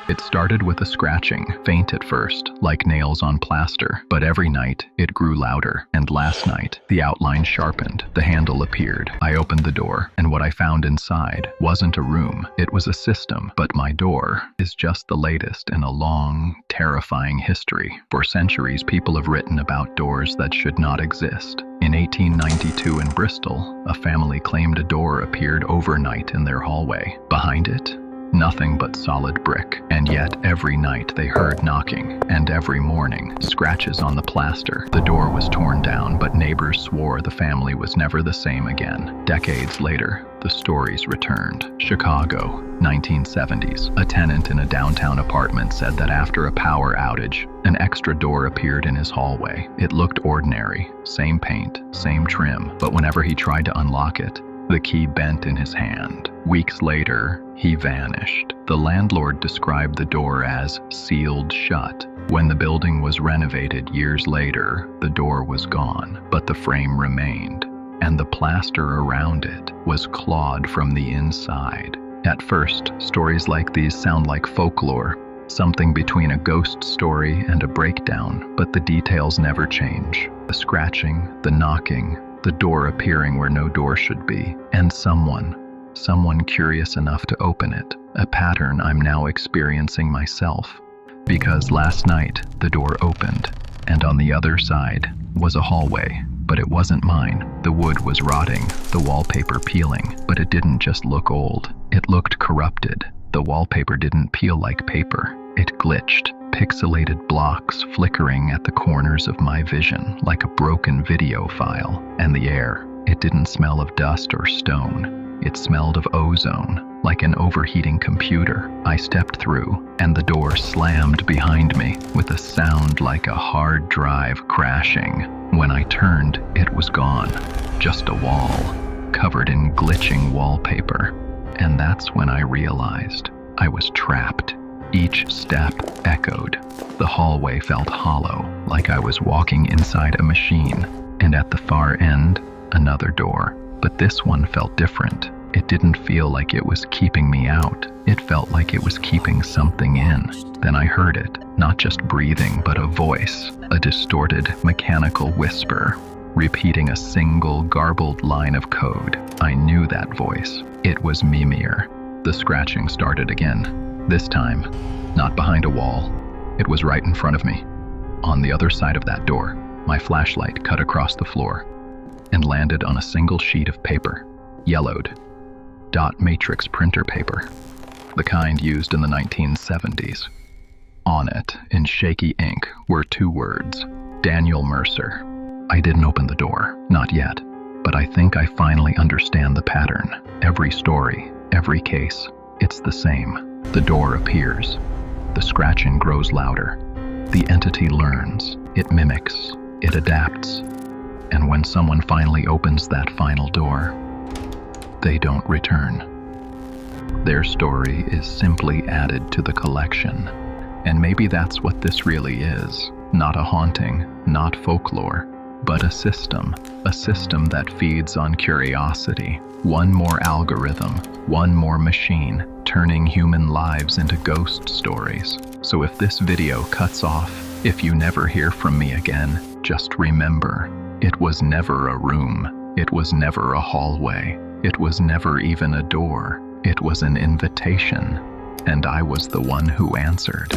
It started with a scratching, faint at first, like nails on plaster, but every night it grew louder, and last night the outline sharpened, the handle appeared. I opened the door, and what I found inside wasn't a room, it was a system, but my door is just the latest in a long, terrifying history. For centuries, people have written about doors that should not exist. In 1892 in Bristol, a family claimed a door appeared overnight in their hallway. Behind it, nothing but solid brick, and yet every night they heard knocking, and every morning, scratches on the plaster. The door was torn down, but neighbors swore the family was never the same again. Decades later, the stories returned. Chicago, 1970s. A tenant in a downtown apartment said that after a power outage, an extra door appeared in his hallway. It looked ordinary, same paint, same trim, but whenever he tried to unlock it, the key bent in his hand. Weeks later, he vanished. The landlord described the door as sealed shut. When the building was renovated years later, the door was gone, but the frame remained, and the plaster around it was clawed from the inside. At first, stories like these sound like folklore, something between a ghost story and a breakdown, but the details never change. The scratching, the knocking, the door appearing where no door should be, and someone curious enough to open it, a pattern I'm now experiencing myself. Because last night, the door opened, and on the other side was a hallway, but it wasn't mine. The wood was rotting, the wallpaper peeling, but it didn't just look old, it looked corrupted. The wallpaper didn't peel like paper, it glitched. Pixelated blocks flickering at the corners of my vision like a broken video file. And the air, it didn't smell of dust or stone. It smelled of ozone, like an overheating computer. I stepped through, and the door slammed behind me with a sound like a hard drive crashing. When I turned, it was gone. Just a wall, covered in glitching wallpaper. And that's when I realized I was trapped. Each step echoed. The hallway felt hollow, like I was walking inside a machine. And at the far end, another door. But this one felt different. It didn't feel like it was keeping me out. It felt like it was keeping something in. Then I heard it, not just breathing, but a voice, a distorted, mechanical whisper, repeating a single, garbled line of code. I knew that voice. It was Mimir. The scratching started again. This time, not behind a wall. It was right in front of me. On the other side of that door, my flashlight cut across the floor and landed on a single sheet of paper, yellowed, dot matrix printer paper, the kind used in the 1970s. On it, in shaky ink, were two words, Daniel Mercer. I didn't open the door, not yet, but I think I finally understand the pattern. Every story, every case, it's the same. The door appears. The scratching grows louder. The entity learns. It mimics. It adapts. And when someone finally opens that final door, they don't return. Their story is simply added to the collection. And maybe that's what this really is. Not a haunting, not folklore, but a system that feeds on curiosity. One more algorithm, one more machine, turning human lives into ghost stories. So if this video cuts off, if you never hear from me again, just remember, it was never a room, it was never a hallway, it was never even a door, it was an invitation, and I was the one who answered.